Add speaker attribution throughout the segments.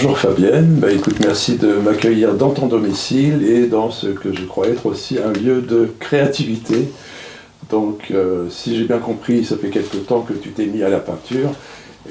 Speaker 1: Bonjour Fabienne, écoute, merci de m'accueillir dans ton domicile et dans ce que je crois être aussi un lieu de créativité. Donc si j'ai bien compris, ça fait quelque temps que tu t'es mis à la peinture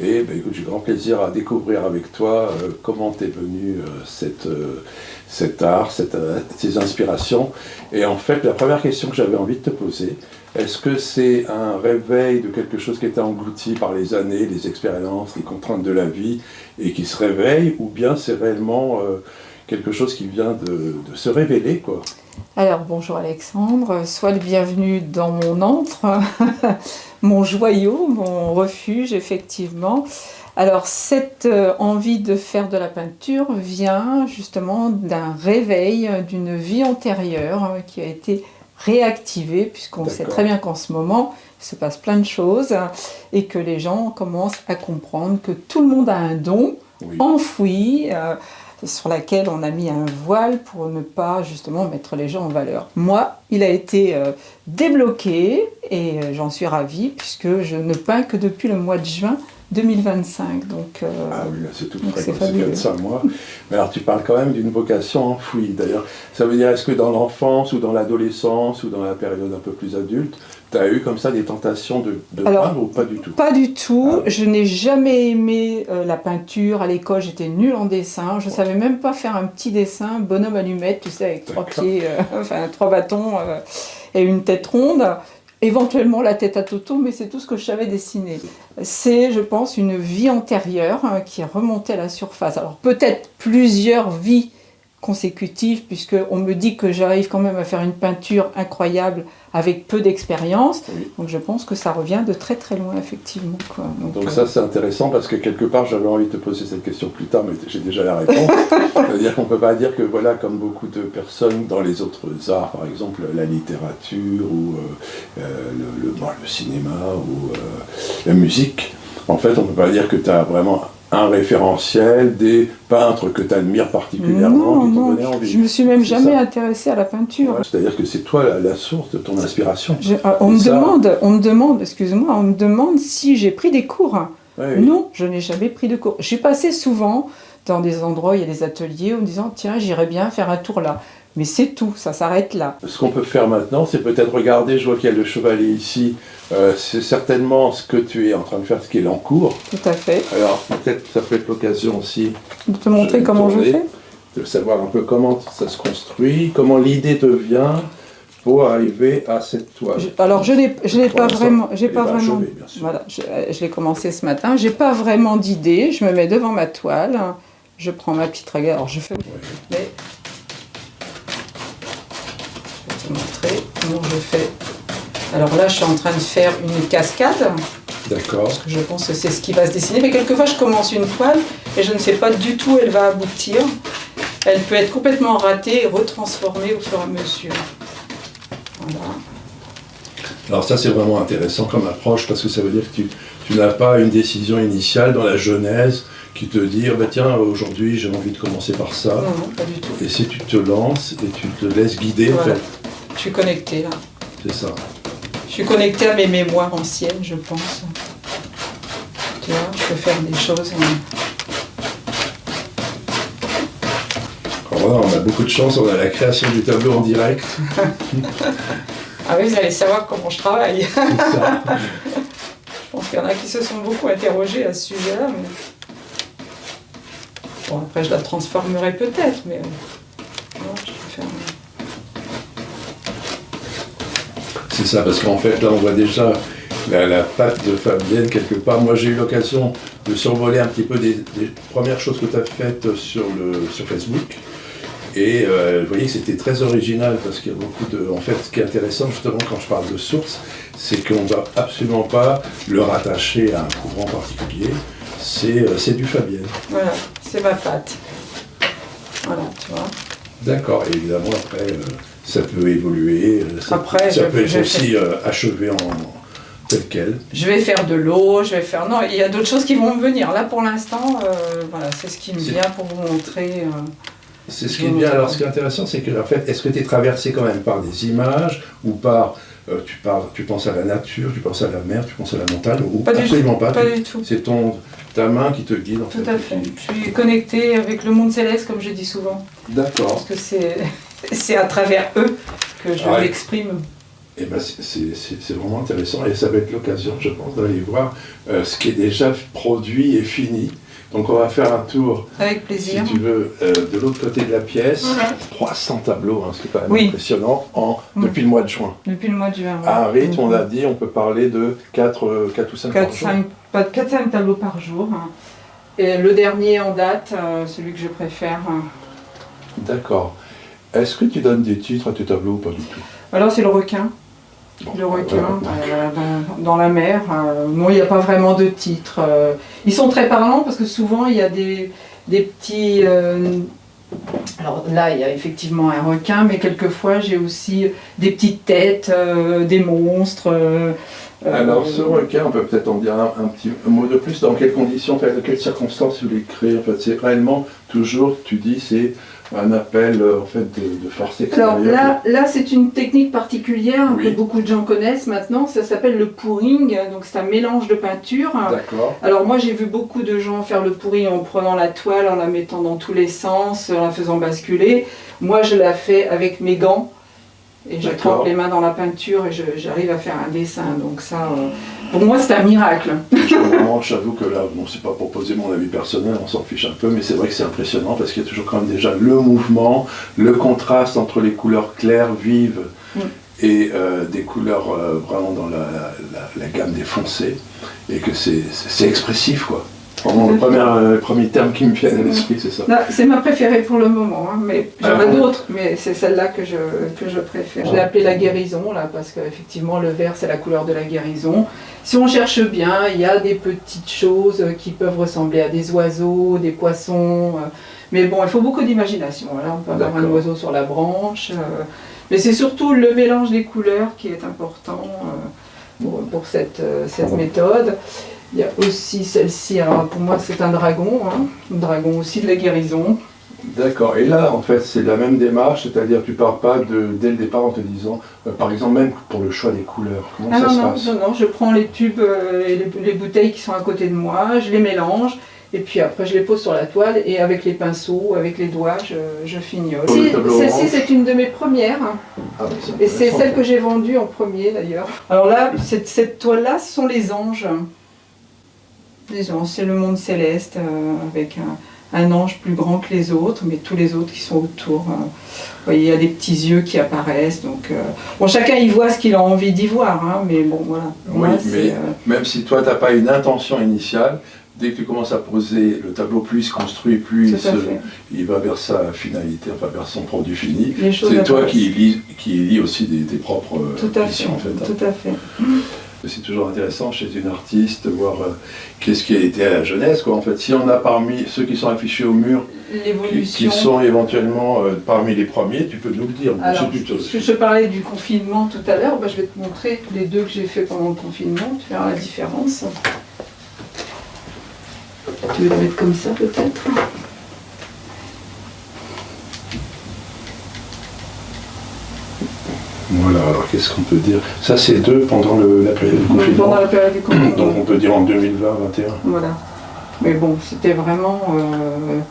Speaker 1: et écoute, j'ai grand plaisir à découvrir avec toi comment t'es venu cet art, ces inspirations. Et en fait, la première question que j'avais envie de te poser, est-ce que c'est un réveil de quelque chose qui était englouti par les années, les expériences, les contraintes de la vie et qui se réveille, ou bien c'est réellement quelque chose qui vient de se révéler, quoi?
Speaker 2: Alors bonjour Alexandre, sois le bienvenu dans mon antre, mon joyau, mon refuge effectivement. Alors cette envie de faire de la peinture vient justement d'un réveil d'une vie antérieure qui a été réactivée, puisqu'on sait très bien qu'en ce moment il se passe plein de choses et que les gens commencent à comprendre que tout le monde a un don enfoui, sur laquelle on a mis un voile pour ne pas justement mettre les gens en valeur. Moi, il a été débloqué et j'en suis ravie puisque je ne peins que depuis le mois de juin 2025. Donc,
Speaker 1: ah oui, là c'est tout frais, c'est 4-5 mois. Mais alors tu parles quand même d'une vocation enfouie. D'ailleurs, ça veut dire, est-ce que dans l'enfance ou dans l'adolescence ou dans la période un peu plus adulte, tu as eu comme ça des tentations de peindre ou pas du tout?
Speaker 2: Pas du tout. Je n'ai jamais aimé la peinture. À l'école, j'étais nulle en dessin. Je ne savais même pas faire un petit dessin, bonhomme allumette, tu sais, avec 3 pieds, enfin 3 bâtons et une tête ronde. Éventuellement la tête à Toto, mais c'est tout ce que je savais dessiner. C'est, je pense, une vie antérieure qui est remontée à la surface. Alors peut-être plusieurs vies consécutives, puisqu'on me dit que j'arrive quand même à faire une peinture incroyable avec peu d'expérience. Oui. Donc je pense que ça revient de très très loin, effectivement, quoi.
Speaker 1: Donc ça c'est intéressant parce que quelque part j'avais envie de te poser cette question plus tard, mais j'ai déjà la réponse. C'est-à-dire qu'on ne peut pas dire que voilà, comme beaucoup de personnes dans les autres arts, par exemple la littérature ou le cinéma ou la musique, en fait on ne peut pas dire que tu as vraiment un référentiel, des peintres que tu admires particulièrement, qui t'ont donné envie.
Speaker 2: Je me suis même jamais intéressée à la peinture.
Speaker 1: Ouais, c'est-à-dire que c'est toi la source de ton inspiration.
Speaker 2: On me demande, excuse-moi, on me demande si j'ai pris des cours. Oui. Non, je n'ai jamais pris de cours. J'ai passé souvent dans des endroits où il y a des ateliers en me disant tiens, j'irais bien faire un tour là. Mais c'est tout, ça s'arrête là.
Speaker 1: Ce qu'on peut faire maintenant, c'est peut-être regarder, je vois qu'il y a le chevalier ici, c'est certainement ce que tu es en train de faire, ce qui est l'encours.
Speaker 2: Tout à fait.
Speaker 1: Alors peut-être ça peut être l'occasion aussi
Speaker 2: de te montrer comment je fais.
Speaker 1: De savoir un peu comment ça se construit, comment l'idée te vient pour arriver à cette toile.
Speaker 2: Alors je n'ai pas vraiment, voilà, je l'ai commencé ce matin, j'ai pas vraiment d'idée, je me mets devant ma toile, je prends ma petite règle, alors je fais... Mais... montrer comment je fais. Alors là, je suis en train de faire une cascade.
Speaker 1: D'accord.
Speaker 2: Parce que je pense que c'est ce qui va se dessiner. Mais quelquefois, je commence une toile et je ne sais pas du tout où elle va aboutir. Elle peut être complètement ratée et retransformée au fur et à mesure. Voilà.
Speaker 1: Alors ça, c'est vraiment intéressant comme approche parce que ça veut dire que tu n'as pas une décision initiale dans la genèse qui te dit tiens, aujourd'hui j'ai envie de commencer par ça.
Speaker 2: Non, pas du tout.
Speaker 1: Et si tu te lances et tu te laisses guider,
Speaker 2: voilà.
Speaker 1: En fait.
Speaker 2: Je suis connectée là.
Speaker 1: C'est ça.
Speaker 2: Je suis connectée à mes mémoires anciennes, je pense. Tu vois, je peux faire des choses.
Speaker 1: Alors voilà, on a beaucoup de chance, on a la création du tableau en direct.
Speaker 2: Ah oui, vous allez savoir comment je travaille. C'est ça. Je pense qu'il y en a qui se sont beaucoup interrogés à ce sujet-là. Mais... Bon, après, je la transformerai peut-être, mais... Non, je peux faire...
Speaker 1: C'est ça, parce qu'en fait, là, on voit déjà la patte de Fabienne quelque part. Moi, j'ai eu l'occasion de survoler un petit peu des premières choses que tu as faites sur Facebook. Et vous voyez que c'était très original, parce qu'il y a beaucoup de... En fait, ce qui est intéressant, justement, quand je parle de source, c'est qu'on ne va absolument pas le rattacher à un courant particulier. C'est du Fabienne.
Speaker 2: Voilà, c'est ma patte. Voilà, tu vois.
Speaker 1: D'accord, et évidemment, après, ça peut évoluer, ça peut être aussi achevé en tel quel.
Speaker 2: Je vais faire de l'eau, je vais faire... Non, il y a d'autres choses qui vont me venir. Là, pour l'instant, voilà, c'est ce qui me vient pour vous montrer...
Speaker 1: C'est ce qui est bien. Alors, ce qui est intéressant, c'est que, en fait, est-ce que tu es traversé quand même par des images ou par tu penses à la nature, tu penses à la mer, tu penses à la montagne, ou
Speaker 2: Pas du
Speaker 1: absolument
Speaker 2: tout,
Speaker 1: pas.
Speaker 2: pas du tout.
Speaker 1: C'est ta main qui te guide en fait.
Speaker 2: Tout à fait. Je suis connectée avec le monde céleste, comme je dis souvent.
Speaker 1: D'accord.
Speaker 2: Parce que c'est à travers eux que je m'exprime.
Speaker 1: Et ben c'est vraiment intéressant et ça va être l'occasion, je pense, d'aller voir ce qui est déjà produit et fini. Donc on va faire un tour,
Speaker 2: avec plaisir,
Speaker 1: si tu veux, de l'autre côté de la pièce.
Speaker 2: Ouais.
Speaker 1: 300 tableaux, hein, ce qui est quand même impressionnant, depuis le mois de juin.
Speaker 2: Depuis le mois de juin.
Speaker 1: À un rythme, on a dit, on peut parler de 4 ou 5 par jour.
Speaker 2: 4-5 tableaux par jour. Et le dernier en date, celui que je préfère.
Speaker 1: D'accord. Est-ce que tu donnes des titres à tes tableaux ou pas du tout?
Speaker 2: Alors c'est le requin. Le requin dans la mer. Non, il n'y a pas vraiment de titre. Ils sont très parlants parce que souvent il y a des petits... alors là, il y a effectivement un requin, mais quelquefois j'ai aussi des petites têtes, des monstres.
Speaker 1: Alors ce requin, on peut peut-être en dire un petit mot de plus. Dans quelles conditions, dans quelles circonstances vous l'écrivez? En fait, c'est réellement toujours, tu dis, c'est un appel en fait de force extérieure.
Speaker 2: Alors là c'est une technique particulière que beaucoup de gens connaissent maintenant, ça s'appelle le pouring, donc c'est un mélange de peinture.
Speaker 1: D'accord.
Speaker 2: Alors moi j'ai vu beaucoup de gens faire le pouring en prenant la toile, en la mettant dans tous les sens, en la faisant basculer. Moi je la fais avec mes gants et je trempe les mains dans la peinture et j'arrive à faire un dessin, donc ça pour moi c'est un miracle.
Speaker 1: J'avoue que là, bon, c'est pas pour poser mon avis personnel, on s'en fiche un peu, mais c'est vrai que c'est impressionnant parce qu'il y a toujours quand même déjà le mouvement, le contraste entre les couleurs claires, vives et des couleurs vraiment dans la gamme des foncés, et que c'est expressif quoi. Vraiment, le premier terme qui me vient à l'esprit, c'est ça.
Speaker 2: C'est ma préférée pour le moment, hein, mais j'en ai d'autres, mais c'est celle-là que je préfère. Je l'ai appelée la guérison, là, parce qu'effectivement, le vert, c'est la couleur de la guérison. Si on cherche bien, il y a des petites choses qui peuvent ressembler à des oiseaux, des poissons, mais bon, il faut beaucoup d'imagination. Là, on peut avoir un oiseau sur la branche, mais c'est surtout le mélange des couleurs qui est important pour cette méthode. Il y a aussi celle-ci, alors pour moi c'est un dragon aussi de la guérison.
Speaker 1: D'accord, et là en fait c'est la même démarche, c'est-à-dire tu pars pas dès le départ en te disant, par exemple même pour le choix des couleurs, comment ça se passe?
Speaker 2: Non, je prends les tubes et les bouteilles qui sont à côté de moi, je les mélange, et puis après je les pose sur la toile et avec les pinceaux, avec les doigts, je fignole. Celle-ci c'est une de mes premières, et c'est celle que j'ai vendue en premier d'ailleurs. Alors là, cette toile-là, ce sont les anges. C'est le monde céleste avec un ange plus grand que les autres, mais tous les autres qui sont autour. Vous voyez, il y a des petits yeux qui apparaissent. Donc, bon, chacun y voit ce qu'il a envie d'y voir, hein, mais bon, voilà.
Speaker 1: Oui, mais même si toi, tu n'as pas une intention initiale, dès que tu commences à poser, le tableau plus il se construit, plus il va vers sa finalité, enfin vers son produit fini. C'est toi qui lis aussi tes propres visions, en fait.
Speaker 2: Tout à fait.
Speaker 1: C'est toujours intéressant chez une artiste de voir qu'est-ce qui a été à la jeunesse, quoi. En fait, si on a parmi ceux qui sont affichés au mur, qui sont éventuellement parmi les premiers, tu peux nous le dire.
Speaker 2: Alors, je parlais du confinement tout à l'heure, je vais te montrer les deux que j'ai fait pendant le confinement, tu verras la différence. Tu veux le mettre comme ça peut-être?
Speaker 1: Voilà, alors qu'est-ce qu'on peut dire? Ça, c'est deux pendant la période du confinement.
Speaker 2: Pendant la période du confinement.
Speaker 1: Donc on peut dire en 2020-2021.
Speaker 2: Voilà. Mais bon, c'était vraiment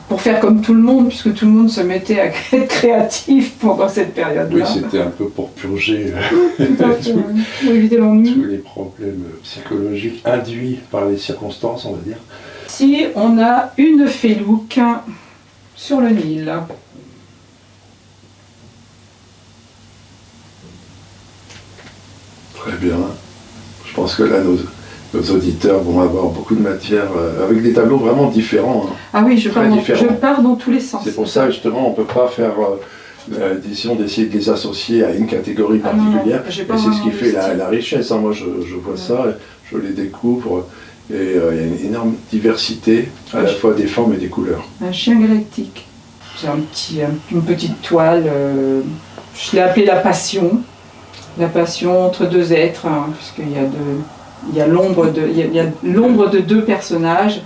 Speaker 2: pour faire comme tout le monde, puisque tout le monde se mettait à être créatif pendant cette période-là.
Speaker 1: Oui, c'était un peu pour purger
Speaker 2: pour éviter l'ennui.
Speaker 1: Tous les problèmes psychologiques induits par les circonstances, on va dire.
Speaker 2: Ici, on a une Felouque sur le Nil.
Speaker 1: Très bien. Je pense que là, nos auditeurs vont avoir beaucoup de matière, avec des tableaux vraiment différents. Hein.
Speaker 2: Ah oui, je pars dans tous les sens.
Speaker 1: C'est pour ça, justement, on ne peut pas faire l'addition d'essayer de les associer à une catégorie particulière. Et c'est ce qui fait la richesse. Hein. Moi, je vois ça, je les découvre, et il y a une énorme diversité, à la fois des formes et des couleurs.
Speaker 2: Un chien galactique. C'est une petite toile, je l'ai appelée la passion. La passion entre deux êtres, hein, puisqu'il y a l'ombre de deux personnages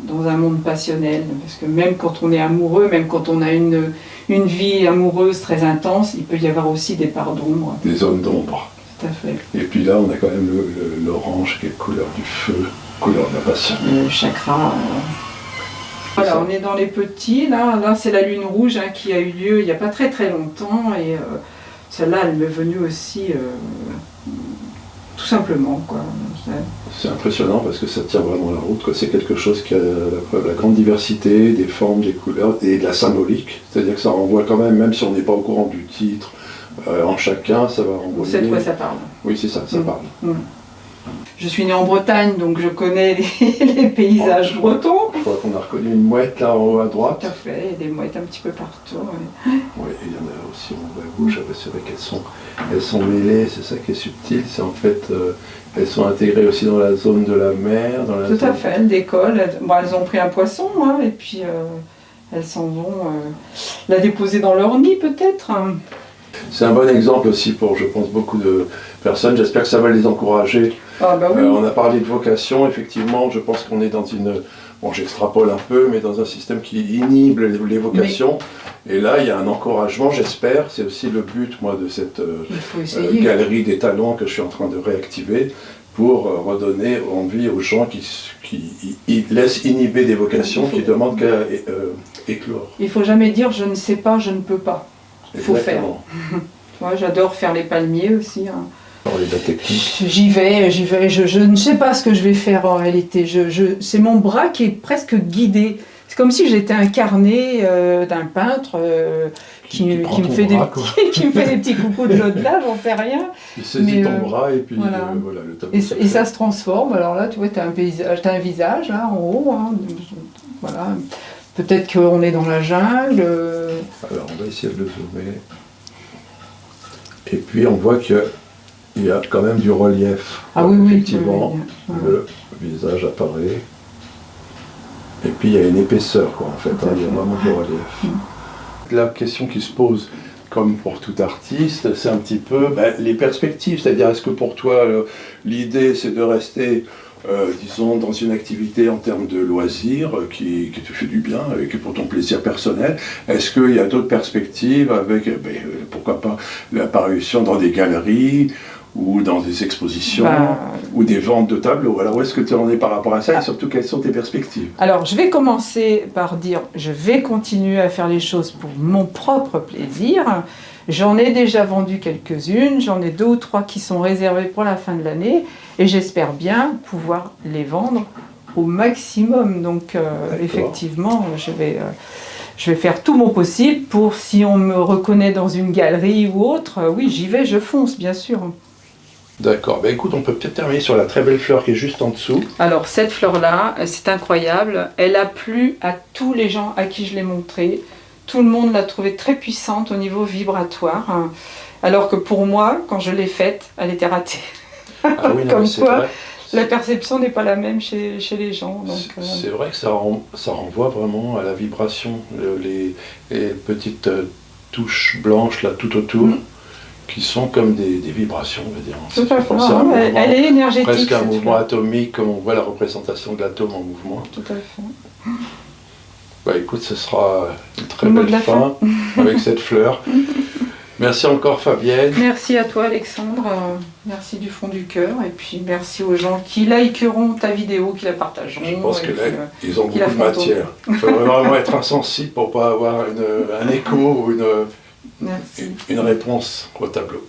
Speaker 2: dans un monde passionnel. Parce que même quand on est amoureux, même quand on a une vie amoureuse très intense, il peut y avoir aussi des parts d'ombre.
Speaker 1: Des zones d'ombre.
Speaker 2: Tout à fait.
Speaker 1: Et puis là, on a quand même l'orange qui est couleur du feu, couleur de la passion.
Speaker 2: Le chakra. Voilà, on est dans les petits. Là c'est la lune rouge qui a eu lieu il n'y a pas très très longtemps. Et celle-là, elle m'est venue aussi tout simplement, quoi.
Speaker 1: C'est impressionnant parce que ça tient vraiment la route, quoi. C'est quelque chose qui a la grande diversité des formes, des couleurs et de la symbolique. C'est-à-dire que ça renvoie quand même si on n'est pas au courant du titre, en chacun, ça va renvoyer.
Speaker 2: Vous savez de quoi ça parle.
Speaker 1: Oui, c'est ça, ça parle.
Speaker 2: Je suis née en Bretagne, donc je connais les paysages bretons.
Speaker 1: Je crois qu'on a reconnu une mouette là en haut à droite.
Speaker 2: Tout à fait, il y a des mouettes un petit peu partout.
Speaker 1: Oui, et il y en a aussi en haut à gauche. C'est vrai qu'elles sont mêlées, c'est ça qui est subtil. C'est en fait, elles sont intégrées aussi dans la zone de la mer.
Speaker 2: Tout à fait, elles décollent. Elles ont pris un poisson, et puis elles s'en vont la déposer dans leur nid peut-être.
Speaker 1: C'est un bon exemple aussi pour, je pense, beaucoup de personnes. J'espère que ça va les encourager.
Speaker 2: Ah bah oui.
Speaker 1: On a parlé de vocation, effectivement, je pense qu'on est dans une... Bon, j'extrapole un peu, mais dans un système qui inhibe les vocations. Et là, il y a un encouragement, j'espère. C'est aussi le but, moi, de cette galerie des talents que je suis en train de réactiver pour redonner envie aux gens qui laissent inhiber des vocations, qui demandent qu'à éclore.
Speaker 2: Il ne faut jamais dire « je ne sais pas, je ne peux pas ». Il faut faire. Moi, j'adore faire les palmiers aussi. J'y vais, je ne sais pas ce que je vais faire en réalité. C'est mon bras qui est presque guidé. C'est comme si j'étais incarné d'un peintre qui me fait des petits coucous de l'au-delà, j'en sais rien.
Speaker 1: Il saisit ton bras et puis
Speaker 2: voilà.
Speaker 1: Voilà, le tableau.
Speaker 2: Et ça se transforme. Alors là, tu vois, tu as un visage là en haut. Voilà. Peut-être qu'on est dans la jungle.
Speaker 1: Alors, on va essayer de le zoomer. Et puis, on voit qu'il y a quand même du relief.
Speaker 2: Ah oui,
Speaker 1: effectivement, le visage apparaît. Et puis, il y a une épaisseur, quoi, en fait. Il y a vraiment du relief. La question qui se pose, comme pour tout artiste, c'est un petit peu les perspectives. C'est-à-dire, est-ce que pour toi, l'idée, c'est de rester... disons, dans une activité en termes de loisirs qui te fait du bien et qui est pour ton plaisir personnel. Est-ce qu'il y a d'autres perspectives avec, pourquoi pas, l'apparition dans des galeries ou dans des expositions ou des ventes de tableaux? Alors où est-ce que tu en es par rapport à ça et surtout quelles sont tes perspectives?
Speaker 2: Alors je vais commencer par dire, je vais continuer à faire les choses pour mon propre plaisir. J'en ai déjà vendu quelques-unes, j'en ai 2 ou 3 qui sont réservées pour la fin de l'année et j'espère bien pouvoir les vendre au maximum. Donc effectivement, je vais faire tout mon possible pour, si on me reconnaît dans une galerie ou autre, oui, j'y vais, je fonce, bien sûr.
Speaker 1: D'accord, écoute, on peut peut-être terminer sur la très belle fleur qui est juste en dessous.
Speaker 2: Alors cette fleur-là, c'est incroyable, elle a plu à tous les gens à qui je l'ai montrée. Tout le monde l'a trouvée très puissante au niveau vibratoire, alors que pour moi, quand je l'ai faite, elle était ratée.
Speaker 1: Ah oui, non,
Speaker 2: comme quoi,
Speaker 1: vrai.
Speaker 2: La perception n'est pas la même chez les gens.
Speaker 1: C'est vrai que ça renvoie vraiment à la vibration, les petites touches blanches là tout autour, qui sont comme des vibrations, on va dire.
Speaker 2: Tout à fait. Elle est énergétique.
Speaker 1: Presque un mouvement atomique, comme on voit la représentation de l'atome en mouvement.
Speaker 2: Tout à fait.
Speaker 1: Écoute, ce sera une très belle fin avec cette fleur. Merci encore Fabienne.
Speaker 2: Merci à toi Alexandre, merci du fond du cœur et puis merci aux gens qui likeront ta vidéo, qui la partageront.
Speaker 1: Je pense que là, ils ont beaucoup de matière. Il faut vraiment être insensible pour ne pas avoir un écho ou une réponse au tableau.